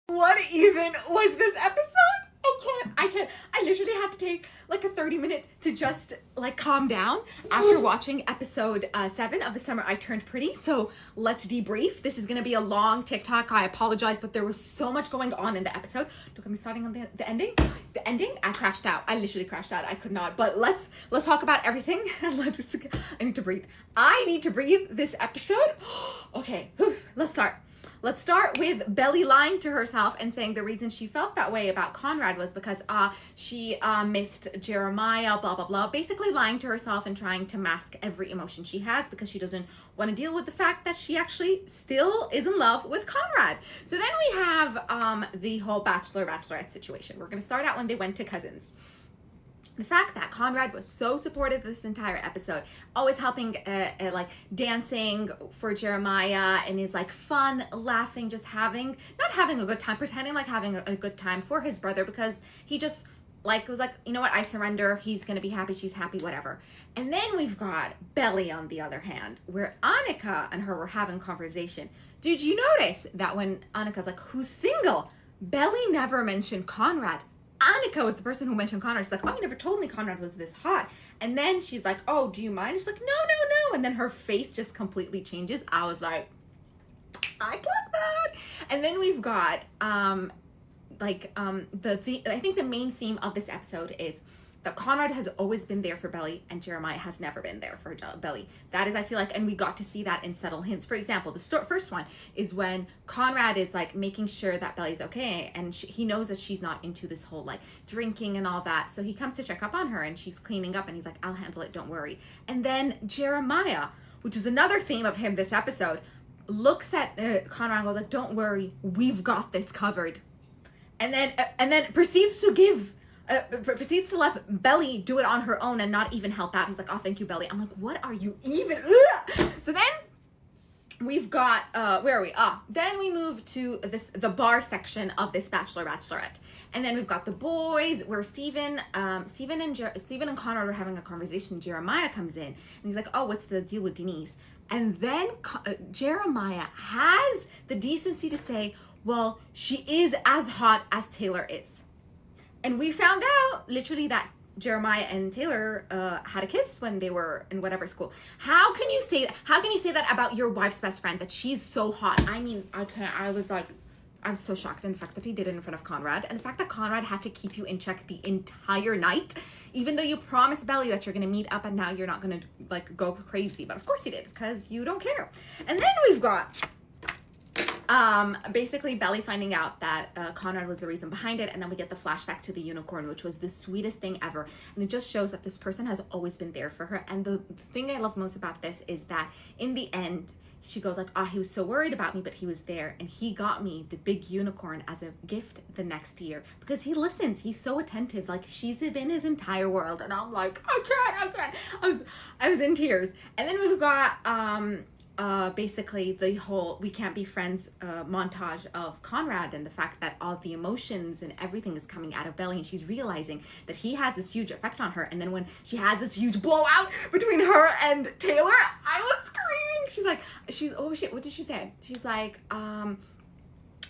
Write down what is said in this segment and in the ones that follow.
What even was this episode? I can't. I literally had to take like a 30-minute to just like calm down after watching episode 7 of The Summer I Turned Pretty. So let's debrief. This is going to be a long TikTok. I apologize, but there was so much going on in the episode. Don't get me starting on the ending. The ending, I crashed out. I literally crashed out. I could not. But let's talk about everything. I need to breathe. I need to breathe this episode. Okay, let's start. Let's start with Belly lying to herself and saying the reason she felt that way about Conrad was because she missed Jeremiah, blah, blah, blah. Basically lying to herself and trying to mask every emotion she has because she doesn't want to deal with the fact that she actually still is in love with Conrad. So then we have the whole bachelorette situation. We're going to start out when they went to cousins. The fact that Conrad was so supportive this entire episode, always helping, like dancing for Jeremiah, and is like fun, laughing, just not having a good time, pretending like having a good time for his brother because he just like was like, you know what, I surrender. He's gonna be happy, she's happy, whatever. And then we've got Belly on the other hand, where Annika and her were having conversation. Did you notice that when Annika's like, who's single? Belly never mentioned Conrad. Annika was the person who mentioned Conrad. She's like, oh, you never told me Conrad was this hot. And then she's like, oh, do you mind? She's like, no. And then her face just completely changes. I was like, I got that. And then we've got, I think the main theme of this episode is that Conrad has always been there for Belly and Jeremiah has never been there for Belly. That is, I feel like, and we got to see that in subtle hints. For example, the first one is when Conrad is like making sure that Belly's okay, and he knows that she's not into this whole like drinking and all that. So he comes to check up on her and she's cleaning up and he's like, I'll handle it, don't worry. And then Jeremiah, which is another theme of him this episode, looks at Conrad and goes like, don't worry, we've got this covered. And then proceeds to let Belly do it on her own and not even help out. He's like, oh, thank you, Belly. I'm like, what are you even? Ugh! So then we've got, where are we? Then we move to the bar section of this Bachelorette. And then we've got the boys where Steven and Conrad are having a conversation. Jeremiah comes in and he's like, oh, what's the deal with Denise? And then Jeremiah has the decency to say, well, she is as hot as Taylor is. And we found out literally that Jeremiah and Taylor had a kiss when they were in whatever school. How can you say that about your wife's best friend, that she's so hot? I mean, I can't. I was so shocked in the fact that he did it in front of Conrad, and the fact that Conrad had to keep you in check the entire night, even though you promised Belly that you're gonna meet up, and now you're not gonna like go crazy. But of course you did, because you don't care. And then we've got basically Belly finding out that Conrad was the reason behind it, and then we get the flashback to the unicorn, which was the sweetest thing ever, and it just shows that this person has always been there for her. And the thing I love most about this is that in the end she goes like, he was so worried about me, but he was there, and he got me the big unicorn as a gift the next year because he listens, he's so attentive, like she's in his entire world. And I'm like, I can't. I was in tears. And then we've got basically the whole we can't be friends montage of Conrad, and the fact that all the emotions and everything is coming out of Belly, and she's realizing that he has this huge effect on her. And then when she has this huge blowout between her and Taylor, I was screaming. Oh shit, what did she say? She's like, what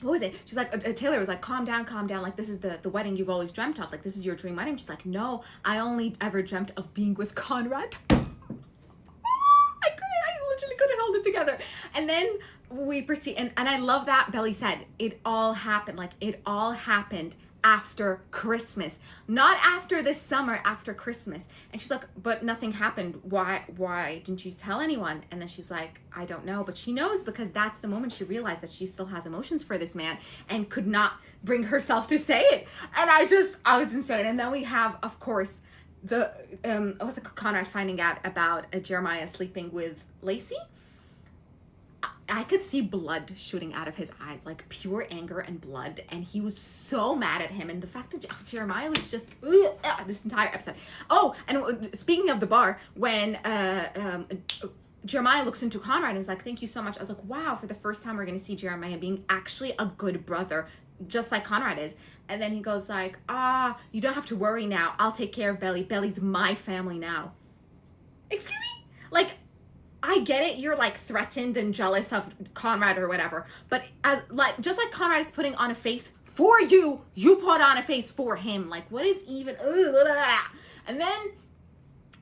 was it? She's like, Taylor was like, calm down, like this is the wedding you've always dreamt of, like this is your dream wedding. She's like, no, I only ever dreamt of being with Conrad. Couldn't hold it together. And then we proceed, and I love that Belly said it all happened after Christmas, not after this summer, after Christmas. And she's like, but nothing happened, why didn't you tell anyone? And then she's like, I don't know. But she knows, because that's the moment she realized that she still has emotions for this man and could not bring herself to say it. And I was insane. And then we have, of course, the Conrad finding out about Jeremiah sleeping with Lacey. I could see blood shooting out of his eyes, like pure anger and blood, and he was so mad at him. And the fact that Jeremiah was just this entire episode. Oh, and speaking of the bar, when Jeremiah looks into Conrad and is like, thank you so much. I was like, wow, for the first time we're going to see Jeremiah being actually a good brother, just like Conrad is. And then he goes like, you don't have to worry now. I'll take care of Belly. Belly's my family now. Excuse me? Like, I get it, you're like threatened and jealous of Conrad or whatever, but as like just like Conrad is putting on a face for you, you put on a face for him. Like, what is even? And then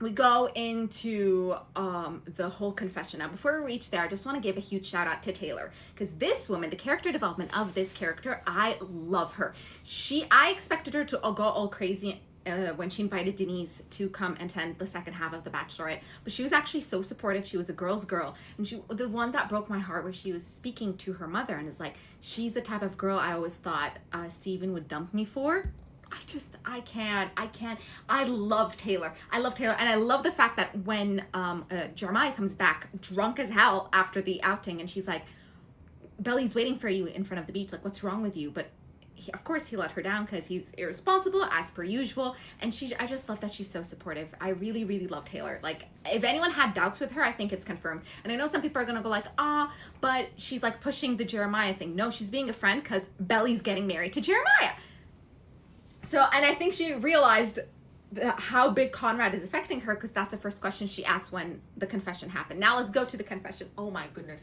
we go into the whole confession. Now, before we reach there, I just want to give a huge shout out to Taylor, because this woman, the character development of this character, I love her. I expected her to go all crazy when she invited Denise to come and attend the second half of The Bachelorette, but she was actually so supportive. She was a girl's girl, and the one that broke my heart where she was speaking to her mother and is like, she's the type of girl I always thought Steven would dump me for. I can't. I love Taylor. And I love the fact that when Jeremiah comes back drunk as hell after the outing, and she's like, Belly's waiting for you in front of the beach, like, what's wrong with you? But of course he let her down because he's irresponsible as per usual. And I just love that she's so supportive. I really, really love Taylor. Like, if anyone had doubts with her, I think it's confirmed. And I know some people are gonna go like, but she's like pushing the Jeremiah thing. No, she's being a friend because Belly's getting married to Jeremiah. So, and I think she realized how big Conrad is affecting her, because that's the first question she asked when the confession happened. Now let's go to the confession. Oh my goodness.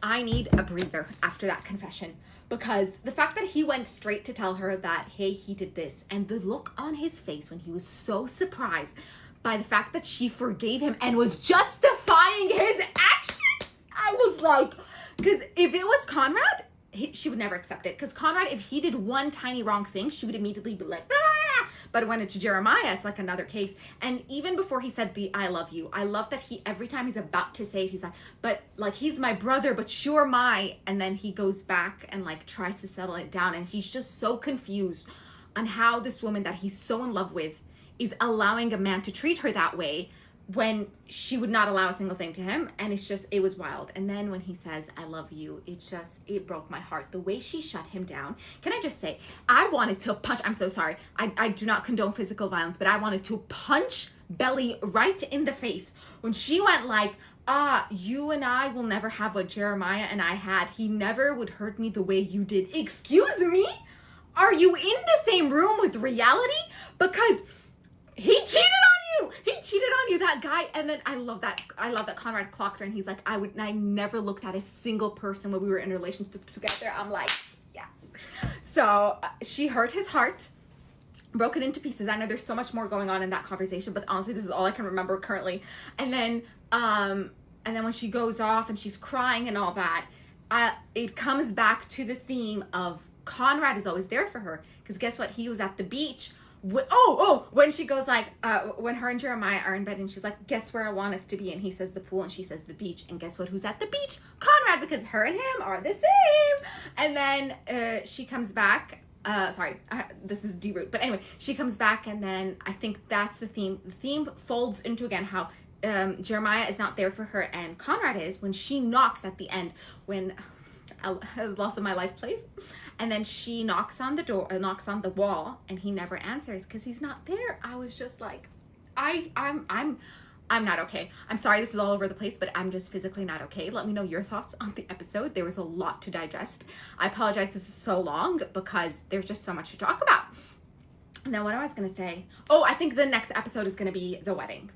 I need a breather after that confession, because the fact that he went straight to tell her that, hey, he did this, and the look on his face when he was so surprised by the fact that she forgave him and was justifying his actions. I was like, because if it was Conrad, she would never accept it. Because Conrad, if he did one tiny wrong thing, she would immediately be like, ah! But when it's Jeremiah, it's like another case. And even before he said the I love you, I love that every time he's about to say it, he's like, but like, he's my brother, but you're my, and then he goes back and like tries to settle it down. And he's just so confused on how this woman that he's so in love with is allowing a man to treat her that way when she would not allow a single thing to him. And it was wild. And then when he says, I love you, it broke my heart. The way she shut him down. Can I just say, I wanted to punch, I'm so sorry. I do not condone physical violence, but I wanted to punch Belly right in the face when she went like, you and I will never have what Jeremiah and I had. He never would hurt me the way you did. Excuse me? Are you in the same room with reality? Because he cheated on you. He cheated on you, that guy. And then I love that Conrad clocked her, and he's like, I never looked at a single person when we were in a relationship together. I'm like, yes. So she hurt his heart, broke it into pieces. I know there's so much more going on in that conversation, but honestly, this is all I can remember currently. And then when she goes off and she's crying and all that, it comes back to the theme of Conrad is always there for her. Because guess what? He was at the beach. When she goes like, when her and Jeremiah are in bed and she's like, guess where I want us to be? And he says the pool and she says the beach. And guess what? Who's at the beach? Conrad, because her and him are the same. And then she comes back. This is de-root. But anyway, she comes back, and then I think that's the theme. The theme folds into, again, how Jeremiah is not there for her and Conrad is when she knocks at the end, when Loss of My Life plays, and then she knocks on the door, knocks on the wall, and he never answers because he's not there. I was just like, I'm not okay. I'm sorry this is all over the place, but I'm just physically not okay. Let me know your thoughts on the episode. There was a lot to digest. I apologize this is so long because there's just so much to talk about. Now, what I was gonna say, I think the next episode is gonna be the wedding.